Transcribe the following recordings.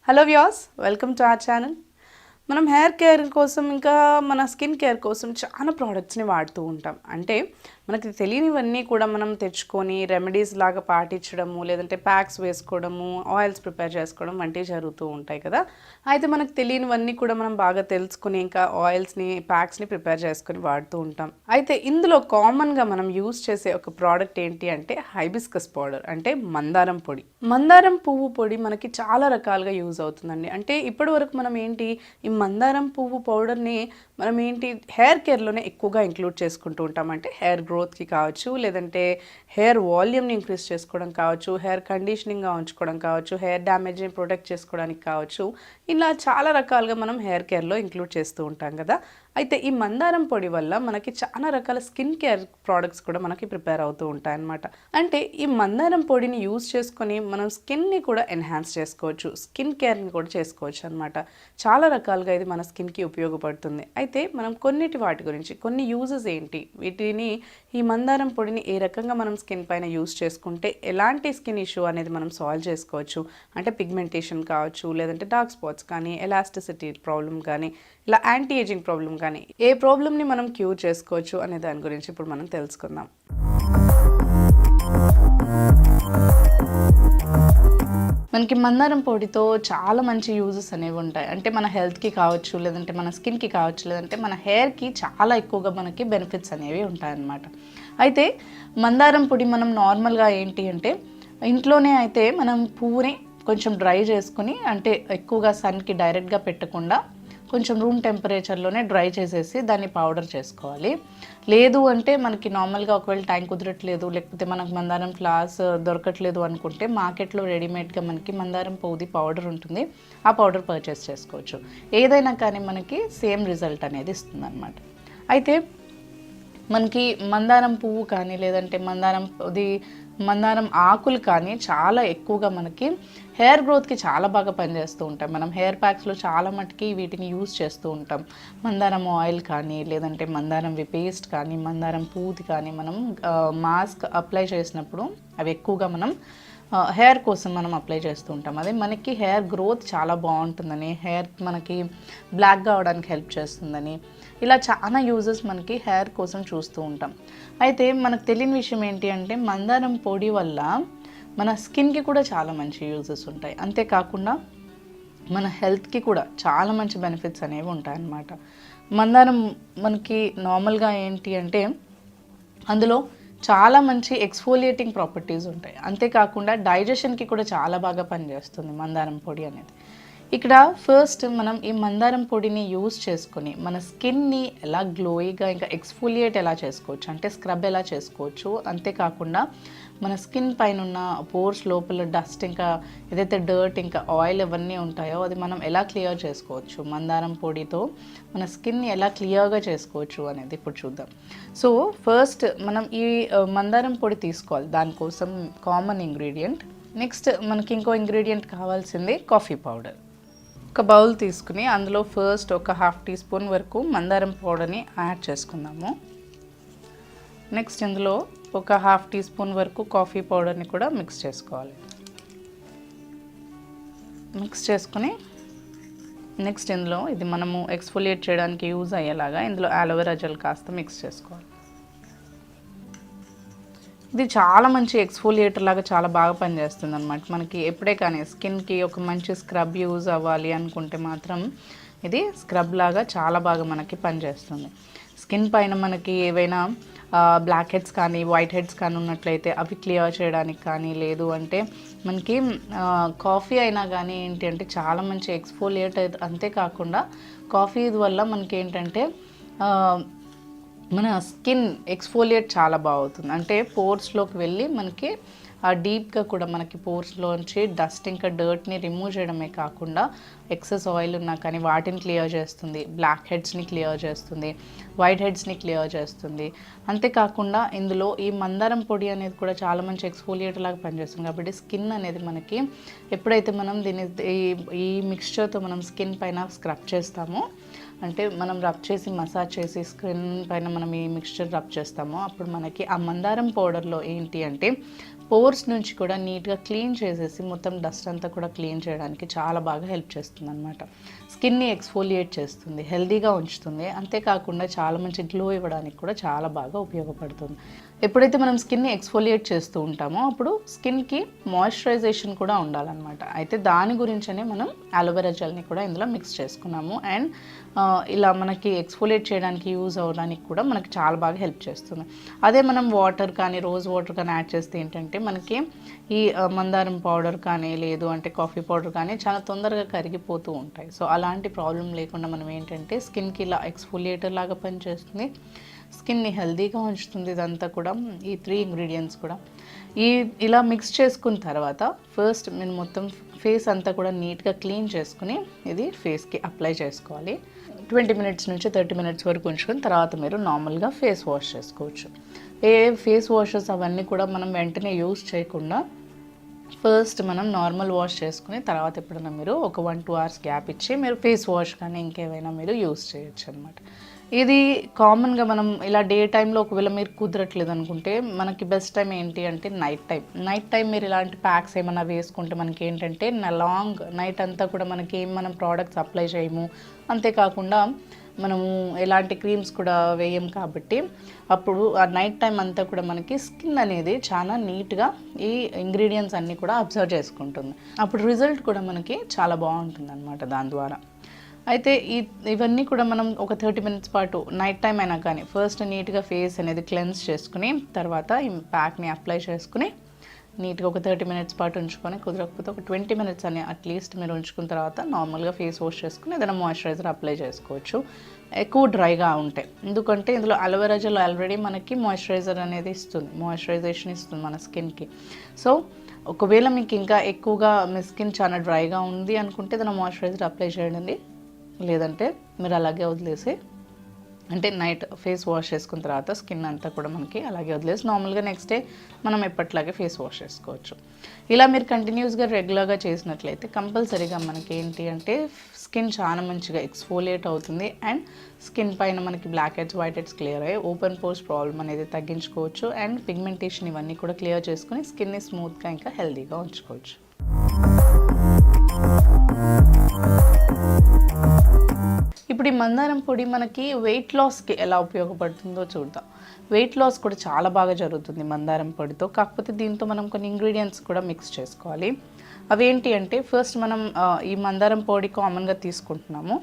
Hello viewers, welcome to our channel. మనం hair care కోసం ఇంకా మన స్కిన్ కేర్ కోసం చాలా ప్రోడక్ట్స్ని వాడుతూ ఉంటాం. అంటే మనకి తెలియనివన్నీ కూడా మనం తెచ్చుకొని రెమెడీస్ లాగా పాటించడము, లేదంటే ప్యాక్స్ వేసుకోవడము, ఆయిల్స్ ప్రిపేర్ చేసుకోవడం వంటివి జరుగుతూ ఉంటాయి కదా. అయితే మనకు తెలియనివన్నీ కూడా మనం బాగా తెలుసుకుని ఇంకా ఆయిల్స్ని ప్యాక్స్ని ప్రిపేర్ చేసుకొని వాడుతూ ఉంటాం. అయితే ఇందులో కామన్గా మనం యూస్ చేసే ఒక ప్రోడక్ట్ ఏంటి అంటే హైబిస్కస్ పౌడర్, అంటే మందారం పొడి. మందారం పువ్వు పొడి మనకి చాలా రకాలుగా యూజ్ అవుతుందండి. అంటే ఇప్పటి వరకు మనం ఏంటి, ఈ మందారం పువ్వు పౌడర్ని మనం ఏంటి హెయిర్ కేర్లోనే ఎక్కువగా ఇంక్లూడ్ చేసుకుంటూ ఉంటాం. అంటే హెయిర్ గ్రోత్కి కావచ్చు, లేదంటే హెయిర్ వాల్యూమ్ని ఇంక్రీజ్ చేసుకోవడం కావచ్చు, హెయిర్ కండిషనింగ్గా ఉంచుకోవడం కావచ్చు, హెయిర్ డ్యామేజ్ని ప్రొటెక్ట్ చేసుకోవడానికి కావచ్చు, ఇలా చాలా రకాలుగా మనం హెయిర్ కేర్లో ఇంక్లూడ్ చేస్తూ ఉంటాం కదా. అయితే ఈ మందారం పొడి వల్ల మనకి చాలా రకాల స్కిన్ కేర్ ప్రోడక్ట్స్ కూడా మనకి ప్రిపేర్ అవుతూ ఉంటాయి అన్నమాట. అంటే ఈ మందారం పొడిని యూజ్ చేసుకొని మనం స్కిన్ని కూడా ఎన్హాన్స్ చేసుకోవచ్చు, స్కిన్ కేర్ని కూడా చేసుకోవచ్చు అనమాట. చాలా రకాలుగా ఇది మన స్కిన్కి ఉపయోగపడుతుంది. అయితే మనం వాటి గురించి కొన్ని యూజెస్ ఏంటి, వీటిని ఈ మందారం పొడిని ఏ రకంగా మనం స్కిన్ పైన యూజ్ చేసుకుంటే ఎలాంటి స్కిన్ ఇష్యూ అనేది మనం సాల్వ్ చేసుకోవచ్చు, అంటే పిగ్మెంటేషన్ కావచ్చు, లేదంటే డార్క్ స్పాట్స్ కానీ, ఎలాస్టిసిటీ ప్రాబ్లం కానీ, ఇలా యాంటీ ఏజింగ్ ప్రాబ్లం కానీ ఏ ప్రాబ్లమ్ని మనం క్యూర్ చేసుకోవచ్చు అనే దాని గురించి ఇప్పుడు మనం తెలుసుకుందాం. మనకి మందారం పొడితో చాలా మంచి యూజెస్ అనేవి ఉంటాయి. అంటే మన హెల్త్కి కావచ్చు, లేదంటే మన స్కిన్కి కావచ్చు, లేదంటే మన హెయిర్కి చాలా ఎక్కువగా మనకి బెనిఫిట్స్ అనేవి ఉంటాయన్నమాట. అయితే మందారం పొడి మనం నార్మల్గా ఏంటి అంటే ఇంట్లోనే అయితే మనం పువ్వుని కొంచెం డ్రై చేసుకుని, అంటే ఎక్కువగా సన్కి డైరెక్ట్గా పెట్టకుండా కొంచెం రూమ్ టెంపరేచర్లోనే డ్రై చేసేసి దాన్ని పౌడర్ చేసుకోవాలి. లేదు అంటే మనకి నార్మల్గా ఒకవేళ టైం కుదరట్లేదు, లేకపోతే మనకు మందారం ఫ్లవర్స్ దొరకట్లేదు అనుకుంటే మార్కెట్లో రెడీమేడ్గా మనకి మందారం పువ్వుది పౌడర్ ఉంటుంది, ఆ పౌడర్ పర్చేస్ చేసుకోవచ్చు. ఏదైనా కానీ మనకి సేమ్ రిజల్ట్ అనేది ఇస్తుంది అన్నమాట. అయితే మనకి మందారం పువ్వు కానీ, లేదంటే మందారం ఆకులు కానీ చాలా ఎక్కువగా మనకి హెయిర్ గ్రోత్కి చాలా బాగా పనిచేస్తూ ఉంటాయి. మనం హెయిర్ ప్యాక్స్లో చాలా మటుకి వీటిని యూజ్ చేస్తూ ఉంటాం. మందారం ఆయిల్ కానీ, లేదంటే మందారం పేస్ట్ కానీ, మందారం పువ్వుది కానీ మనం మాస్క్ అప్లై చేసినప్పుడు అవి ఎక్కువగా మనం హెయిర్ కోసం మనం అప్లై చేస్తూ ఉంటాం. అదే మనకి హెయిర్ గ్రోత్ చాలా బాగుంటుందని, హెయిర్ మనకి బ్లాక్గా అవడానికి హెల్ప్ చేస్తుందని, ఇలా చాలా యూజెస్ మనకి హెయిర్ కోసం చూస్తూ ఉంటాం. అయితే మనకు తెలియని విషయం ఏంటి అంటే మందారం పొడి వల్ల మన స్కిన్కి కూడా చాలా మంచి యూజెస్ ఉంటాయి. అంతేకాకుండా మన హెల్త్కి కూడా చాలా మంచి బెనిఫిట్స్ అనేవి ఉంటాయన్నమాట. మందారం మనకి నార్మల్గా ఏంటి అంటే అందులో చాలా మంచి ఎక్స్ఫోలియేటింగ్ ప్రాపర్టీస్ ఉంటాయి. అంతేకాకుండా డైజెషన్కి కూడా చాలా బాగా పనిచేస్తుంది మందారం పొడి అనేది. ఇక్కడ ఫస్ట్ మనం ఈ మందారం పొడిని యూజ్ చేసుకొని మన స్కిన్ని ఎలా గ్లోయిగా ఇంకా ఎక్స్ఫోలియేట్ ఎలా చేసుకోవచ్చు, అంటే స్క్రబ్ ఎలా చేసుకోవచ్చు, అంతేకాకుండా మన స్కిన్ పైన ఉన్న పోర్స్ లోపల డస్ట్ ఇంకా ఏదైతే డర్ట్ ఇంకా ఆయిల్ ఇవన్నీ ఉంటాయో అది మనం ఎలా క్లియర్ చేసుకోవచ్చు, మందారం పొడితో మన స్కిన్ని ఎలా క్లియర్గా చేసుకోవచ్చు అనేది ఇప్పుడు చూద్దాం. సో ఫస్ట్ మనం ఈ మందారం పొడి తీసుకోవాలి, దానికోసం కామన్ ఇంగ్రీడియంట్. నెక్స్ట్ మనకి ఇంకో ఇంగ్రీడియంట్ కావాల్సింది కాఫీ పౌడర్. ఒక బౌల్ తీసుకుని అందులో ఫస్ట్ ఒక 1/2 టీ స్పూన్ వరకు మందారం పౌడర్ని యాడ్ చేసుకుందాము. నెక్స్ట్ ఇందులో ఒక 1/2 టీ స్పూన్ వరకు కాఫీ పౌడర్ని కూడా మిక్స్ చేసుకోవాలి. మిక్స్ చేసుకుని నెక్స్ట్ ఇందులో ఇది మనము ఎక్స్ఫోలియేట్ చేయడానికి యూజ్ అయ్యేలాగా ఇందులో అలోవెరా జెల్ కాస్త మిక్స్ చేసుకోవాలి. ఇది చాలా మంచి ఎక్స్ఫోలియేటర్ లాగా చాలా బాగా పనిచేస్తుంది అనమాట. మనకి ఎప్పుడే కానీ స్కిన్కి ఒక మంచి స్క్రబ్ యూజ్ అవ్వాలి అనుకుంటే మాత్రం ఇది స్క్రబ్ లాగా చాలా బాగా మనకి పనిచేస్తుంది. స్కిన్ పైన మనకి ఏవైనా బ్లాక్ హెడ్స్ కానీ వైట్ హెడ్స్ కానీ ఉన్నట్లయితే అవి క్లియర్ చేయడానికి కానీ, లేదు అంటే మనకి కాఫీ అయినా కానీ ఏంటి అంటే చాలా మంచి ఎక్స్ఫోలియేట్. అంతేకాకుండా కాఫీ వల్ల మనకి ఏంటంటే మన స్కిన్ ఎక్స్ఫోలియేట్ చాలా బాగుంటుంది. అంటే పోర్స్లోకి వెళ్ళి మనకి డీప్గా కూడా మనకి పోర్స్లోంచి డస్ట్ ఇంకా డర్ట్ని రిమూవ్ చేయడమే కాకుండా ఎక్సెస్ ఆయిల్ ఉన్నా కానీ వాటిని క్లియర్ చేస్తుంది, బ్లాక్ హెడ్స్ని క్లియర్ చేస్తుంది, వైట్ హెడ్స్ని క్లియర్ చేస్తుంది. అంతేకాకుండా ఇందులో ఈ మందారం పొడి అనేది కూడా చాలా మంచి ఎక్స్ఫోలియేటర్ లాగా పనిచేస్తుంది. కాబట్టి స్కిన్ అనేది మనకి ఎప్పుడైతే మనం ఈ మిక్స్చర్తో మనం స్కిన్ పైన స్క్రబ్ చేస్తామో అంటే మనం రబ్ చేసి మసాజ్ చేసి స్కిన్ పైన మనం ఈ మిక్స్చర్ రబ్ చేస్తామో అప్పుడు మనకి ఆ మందారం పౌడర్లో ఏంటి అంటే పోర్స్ నుంచి కూడా నీట్గా క్లీన్ చేసేసి మొత్తం డస్ట్ అంతా కూడా క్లీన్ చేయడానికి చాలా బాగా హెల్ప్ చేస్తుంది అనమాట. స్కిన్ని ఎక్స్ఫోలియేట్ చేస్తుంది, హెల్తీగా ఉంచుతుంది. అంతేకాకుండా చాలా మంచి గ్లో ఇవ్వడానికి కూడా చాలా బాగా ఉపయోగపడుతుంది. ఎప్పుడైతే మనం స్కిన్ని ఎక్స్ఫోలియేట్ చేస్తూ ఉంటామో అప్పుడు స్కిన్కి మాయిశ్చరైజేషన్ కూడా ఉండాలన్నమాట. అయితే దాని గురించనే మనం అలోవెరా జెల్ని కూడా ఇందులో మిక్స్ చేసుకున్నాము. అండ్ ఇలా మనకి ఎక్స్ఫోలియేట్ చేయడానికి యూజ్ అవ్వడానికి కూడా మనకి చాలా బాగా హెల్ప్ చేస్తుంది. అదే మనం వాటర్ కానీ రోజ్ వాటర్ కానీ యాడ్ చేస్తే ఏంటంటే మనకి ఈ మందారం పౌడర్ కానీ లేదు అంటే కాఫీ పౌడర్ కానీ చాలా తొందరగా కరిగిపోతూ ఉంటాయి. సో అలాంటి ప్రాబ్లం లేకుండా మనం ఏంటంటే స్కిన్కి ఇలా ఎక్స్ఫోలియేటర్ లాగా పనిచేస్తుంది, స్కిన్ని హెల్తీగా ఉంచుతుంది. ఇదంతా కూడా ఈ 3 ఇంగ్రీడియంట్స్ కూడా ఇలా మిక్స్ చేసుకున్న తర్వాత ఫస్ట్ మీరు మొత్తం ఫేస్ అంతా కూడా నీట్గా క్లీన్ చేసుకుని ఇది ఫేస్కి అప్లై చేసుకోవాలి. 20 మినిట్స్ నుంచి 30 మినిట్స్ వరకు ఉంచుకుని తర్వాత మీరు నార్మల్గా ఫేస్ వాష్ చేసుకోవచ్చు. ఫేస్ వాషెస్ అవన్నీ కూడా మనం వెంటనే యూజ్ చేయకుండా ఫస్ట్ మనం నార్మల్ వాష్ చేసుకుని తర్వాత ఎప్పుడైనా మీరు ఒక 1-2 అవర్స్ గ్యాప్ ఇచ్చి మీరు ఫేస్ వాష్ కానీ ఇంకేమైనా మీరు యూజ్ చేయొచ్చు అనమాట. ఇది కామన్గా మనం ఇలా డే టైంలో ఒకవేళ మీరు కుదరట్లేదు అనుకుంటే మనకి బెస్ట్ టైం ఏంటి అంటే నైట్ టైం మీరు ఇలాంటి ప్యాక్స్ ఏమైనా వేసుకుంటే మనకి ఏంటంటే లాంగ్ నైట్ అంతా కూడా మనకి మనం ప్రోడక్ట్స్ అప్లై చేయము, అంతేకాకుండా మనము ఎలాంటి క్రీమ్స్ కూడా వేయం కాబట్టి అప్పుడు ఆ నైట్ టైం అంతా కూడా మనకి స్కిన్ అనేది చాలా నీట్గా ఈ ఇంగ్రీడియంట్స్ అన్నీ కూడా అబ్జర్వ్ చేసుకుంటుంది. అప్పుడు రిజల్ట్ కూడా మనకి చాలా బాగుంటుంది అనమాట దాని ద్వారా. అయితే ఇవన్నీ కూడా మనం ఒక 30 మినిట్స్ పాటు నైట్ టైం అయినా కానీ ఫస్ట్ నీట్గా ఫేస్ అనేది క్లెన్స్ చేసుకుని తర్వాత ఈ ప్యాక్ని అప్లై చేసుకుని నీట్గా ఒక 30 మినిట్స్ పాటు ఉంచుకొని కుదరకపోతే ఒక 20 మినిట్స్ అని అట్లీస్ట్ మీరు ఉంచుకున్న తర్వాత నార్మల్గా ఫేస్ వాష్ చేసుకుని ఏదైనా మాయిశ్చరైజర్ అప్లై చేసుకోవచ్చు ఎక్కువ డ్రైగా ఉంటాయి. ఎందుకంటే ఇందులో అలోవెరా జెల్ ఆల్రెడీ మనకి మాయిశ్చరైజర్ అనేది ఇస్తుంది, మాయిశ్చరైజేషన్ ఇస్తుంది మన స్కిన్కి. సో ఒకవేళ మీకు ఇంకా ఎక్కువగా మీ స్కిన్ చాలా డ్రైగా ఉంది అనుకుంటే ఏదైనా మాయిశ్చరైజర్ అప్లై చేయండి, లేదంటే మీరు అలాగే వదిలేసి అంటే నైట్ ఫేస్ వాష్ చేసుకున్న తర్వాత స్కిన్ అంతా కూడా మనకి అలాగే వదిలేసి నార్మల్గా నెక్స్ట్ డే మనం ఎప్పటిలాగే ఫేస్ వాష్ చేసుకోవచ్చు. ఇలా మీరు కంటిన్యూస్గా రెగ్యులర్గా చేసినట్లయితే కంపల్సరీగా మనకి ఏంటి అంటే స్కిన్ చాలా మంచిగా ఎక్స్ఫోలియేట్ అవుతుంది అండ్ స్కిన్ పైన మనకి black heads white heads clear అయ్యి ఓపెన్ పోర్స్ ప్రాబ్లం అనేది తగ్గించుకోవచ్చు అండ్ పిగ్మెంటేషన్ ఇవన్నీ కూడా క్లియర్ చేసుకుని స్కిన్ని స్మూత్గా ఇంకా హెల్తీగా ఉంచుకోవచ్చు. ఇప్పుడు ఈ మందారం పొడి మనకి వెయిట్ లాస్కి ఎలా ఉపయోగపడుతుందో చూద్దాం. వెయిట్ లాస్ కూడా చాలా బాగా జరుగుతుంది మందారం పొడితో. కాకపోతే దీంతో మనం కొన్ని ఇంగ్రీడియంట్స్ కూడా మిక్స్ చేసుకోవాలి. అవేంటి అంటే ఫస్ట్ మనం ఈ మందారం పొడి కామన్గా తీసుకుంటున్నాము.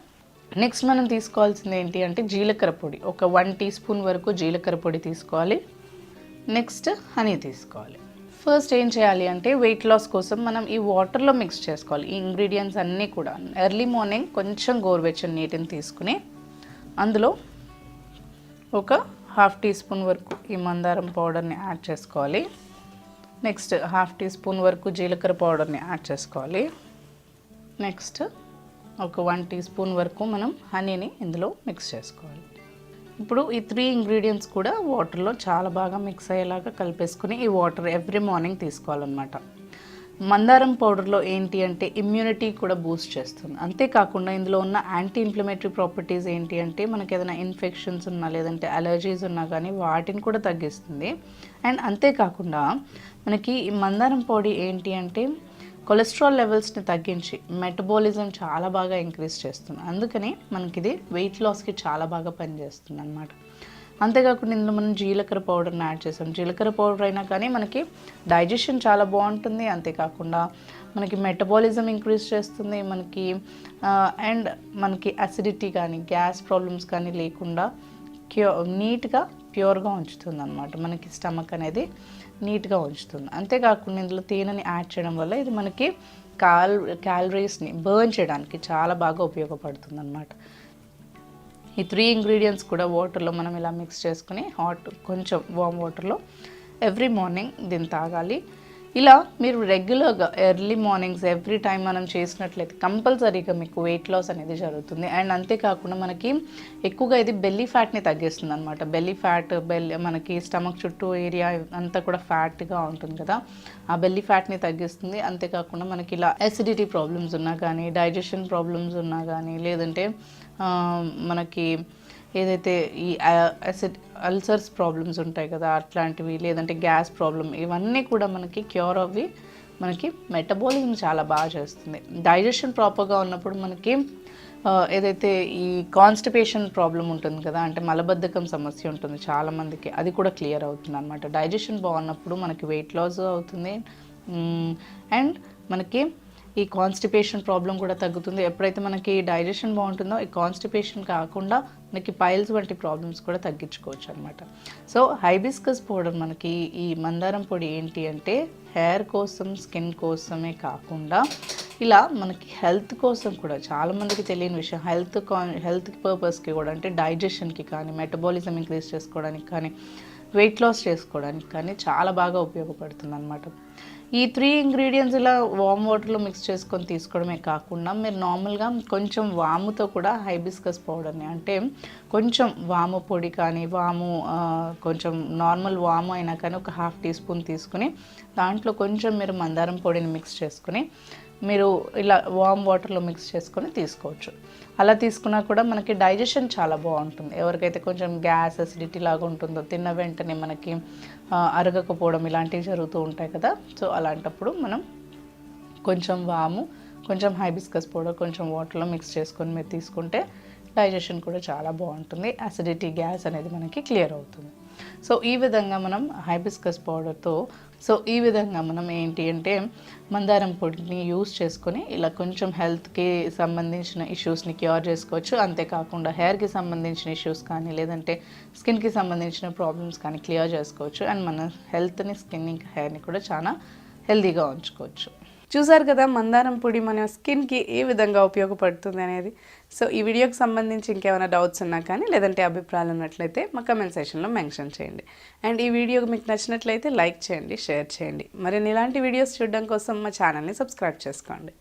నెక్స్ట్ మనం తీసుకోవాల్సింది ఏంటి అంటే జీలకర్ర పొడి, ఒక 1 టీ స్పూన్ వరకు జీలకర్ర పొడి తీసుకోవాలి. నెక్స్ట్ హనీ తీసుకోవాలి. ఫస్ట్ ఏం చేయాలి అంటే వెయిట్ లాస్ కోసం మనం ఈ వాటర్లో మిక్స్ చేసుకోవాలి ఈ ఇంగ్రీడియంట్స్ అన్నీ కూడా. ఎర్లీ మార్నింగ్ కొంచెం గోరువెచ్చని నీటిని తీసుకుని అందులో ఒక 1/2 టీ స్పూన్ వరకు ఈ మందారం పౌడర్ని యాడ్ చేసుకోవాలి. నెక్స్ట్ 1/2 టీ స్పూన్ వరకు జీలకర్ర పౌడర్ని యాడ్ చేసుకోవాలి. నెక్స్ట్ ఒక 1 టీ స్పూన్ వరకు మనం హనీని ఇందులో మిక్స్ చేసుకోవాలి. ఇప్పుడు ఈ 3 ఇంగ్రీడియంట్స్ కూడా వాటర్లో చాలా బాగా మిక్స్ అయ్యేలాగా కలిపేసుకుని ఈ వాటర్ ఎవ్రీ మార్నింగ్ తీసుకోవాలన్నమాట. మందారం పౌడర్లో ఏంటి అంటే ఇమ్యూనిటీ కూడా బూస్ట్ చేస్తుంది. అంతేకాకుండా ఇందులో ఉన్న యాంటీ ఇన్ఫ్లమేటరీ ప్రాపర్టీస్ ఏంటి అంటే మనకి ఏదైనా ఇన్ఫెక్షన్స్ ఉన్నా లేదంటే అలర్జీస్ ఉన్నా కానీ వాటిని కూడా తగ్గిస్తుంది. అండ్ అంతేకాకుండా మనకి ఈ మందారం పొడి ఏంటి అంటే కొలెస్ట్రాల్ లెవెల్స్ని తగ్గించి మెటబాలిజం చాలా బాగా ఇంక్రీజ్ చేస్తుంది. అందుకని మనకి ఇది వెయిట్ లాస్కి చాలా బాగా పనిచేస్తుంది అన్నమాట. అంతేకాకుండా ఇందులో మనం జీలకర్ర పౌడర్ని యాడ్ చేసాం. జీలకర్ర పౌడర్ అయినా కానీ మనకి డైజెషన్ చాలా బాగుంటుంది. అంతేకాకుండా మనకి మెటబాలిజం ఇంక్రీజ్ చేస్తుంది మనకి అండ్ మనకి అసిడిటీ కానీ గ్యాస్ ప్రాబ్లమ్స్ కానీ లేకుండా నీట్గా ప్యూర్గా ఉంచుతుంది అన్నమాట. మనకి స్టమక్ అనేది నీట్గా ఉంచుతుంది. అంతేకాకుండా ఇందులో తేనెని యాడ్ చేయడం వల్ల ఇది మనకి క్యాలరీస్ని బర్న్ చేయడానికి చాలా బాగా ఉపయోగపడుతుంది అన్నమాట. ఈ 3 ఇంగ్రీడియంట్స్ కూడా వాటర్లో మనం ఇలా మిక్స్ చేసుకుని కొంచెం వామ్ వాటర్లో ఎవ్రీ మార్నింగ్ దీన్ని తాగాలి. ఇలా మీరు రెగ్యులర్గా ఎర్లీ మార్నింగ్స్ ఎవ్రీ టైం మనం చేసినట్లయితే కంపల్సరీగా మీకు వెయిట్ లాస్ అనేది జరుగుతుంది. అండ్ అంతేకాకుండా మనకి ఎక్కువగా ఇది బెల్లీ ఫ్యాట్ని తగ్గిస్తుంది అనమాట. బెల్లీ ఫ్యాట్ మనకి స్టమక్ చుట్టూ ఏరియా అంతా కూడా ఫ్యాట్గా ఉంటుంది కదా, ఆ బెల్లీ ఫ్యాట్ని తగ్గిస్తుంది. అంతేకాకుండా మనకి ఇలా అసిడిటీ ప్రాబ్లమ్స్ ఉన్నా కానీ, డైజెషన్ ప్రాబ్లమ్స్ ఉన్నా కానీ, లేదంటే మనకి ఏదైతే ఈ అల్సర్స్ ప్రాబ్లమ్స్ ఉంటాయి కదా అట్లాంటివి, లేదంటే గ్యాస్ ప్రాబ్లమ్, ఇవన్నీ కూడా మనకి క్యూర్ అవ్వి మనకి మెటబాలిజం చాలా బాగా చేస్తుంది. డైజెషన్ ప్రాపర్గా ఉన్నప్పుడు మనకి ఏదైతే ఈ కాన్స్టిపేషన్ ప్రాబ్లం ఉంటుంది కదా, అంటే మలబద్ధకం సమస్య ఉంటుంది చాలామందికి, అది కూడా క్లియర్ అవుతుంది అనమాట. డైజెషన్ బాగున్నప్పుడు మనకి వెయిట్ లాస్ అవుతుంది. అండ్ మనకి ఈ కాన్స్టిపేషన్ ప్రాబ్లం కూడా తగ్గుతుంది. ఎప్పుడైతే మనకి డైజెషన్ బాగుంటుందో ఈ కాన్స్టిపేషన్ కాకుండా మనకి పైల్స్ వంటి ప్రాబ్లమ్స్ కూడా తగ్గించుకోవచ్చు అనమాట. సో హైబిస్కస్ పౌడర్ మనకి ఈ మందారం పొడి ఏంటి అంటే హెయిర్ కోసం, స్కిన్ కోసమే కాకుండా ఇలా మనకి హెల్త్ కోసం కూడా, చాలామందికి తెలియని విషయం, హెల్త్ పర్పస్కి కూడా, అంటే డైజెషన్కి కానీ, మెటబాలిజం ఇంక్రీజ్ చేసుకోవడానికి కానీ, వెయిట్ లాస్ చేసుకోవడానికి కానీ చాలా బాగా ఉపయోగపడుతుంది అనమాట. ఈ 3 ఇంగ్రీడియంట్స్ ఇలా వామ్ వాటర్లో మిక్స్ చేసుకొని తీసుకోవడమే కాకుండా మీరు నార్మల్గా కొంచెం వాముతో కూడా హైబిస్కస్ పౌడర్ని, అంటే కొంచెం వాము పొడి కానీ, కొంచెం నార్మల్ వాము అయినా కానీ ఒక 1/2 టీ స్పూన్ తీసుకుని దాంట్లో కొంచెం మీరు మందారం పొడిని మిక్స్ చేసుకుని మీరు ఇలా వామ్ వాటర్లో మిక్స్ చేసుకొని తీసుకోవచ్చు. అలా తీసుకున్నా కూడా మనకి డైజెషన్ చాలా బాగుంటుంది. ఎవరికైతే కొంచెం గ్యాస్, అసిడిటీ లాగా ఉంటుందో, తిన్న వెంటనే మనకి అరగకపోవడం ఇలాంటివి జరుగుతూ ఉంటాయి కదా, సో అలాంటప్పుడు మనం కొంచెం వాము, కొంచెం హైబిస్కస్ పౌడర్, కొంచెం వాటర్లో మిక్స్ చేసుకొని మీరు తీసుకుంటే డైజెషన్ కూడా చాలా బాగుంటుంది. అసిడిటీ, గ్యాస్ అనేది మనకి క్లియర్ అవుతుంది. సో ఈ విధంగా మనం హైబిస్కస్ పౌడర్తో ఈ విధంగా మనం ఏంటి అంటే మందారం పొడిని యూస్ చేసుకొని ఇలా కొంచెం హెల్త్కి సంబంధించిన ఇష్యూస్ని క్యూర్ చేసుకోవచ్చు. అంతేకాకుండా హెయిర్కి సంబంధించిన ఇష్యూస్ కానీ, లేదంటే స్కిన్కి సంబంధించిన ప్రాబ్లమ్స్ కానీ క్లియర్ చేసుకోవచ్చు. అండ్ మన హెల్త్ని, స్కిన్, ఇంకా హెయిర్ని కూడా చాలా హెల్తీగా ఉంచుకోవచ్చు. చూసారు కదా మందారం పొడి మన స్కిన్కి ఏ విధంగా ఉపయోగపడుతుంది అనేది. సో ఈ వీడియోకి సంబంధించి ఇంకేమైనా డౌట్స్ ఉన్నా కానీ, లేదంటే అభిప్రాయాలు ఉన్నట్లయితే మా కమెంట్ సెక్షన్లో మెన్షన్ చేయండి. అండ్ ఈ వీడియో మీకు నచ్చినట్లయితే లైక్ చేయండి, షేర్ చేయండి. మరిన్ని ఇలాంటి వీడియోస్ చూడడం కోసం మా ఛానల్ని సబ్స్క్రైబ్ చేసుకోండి.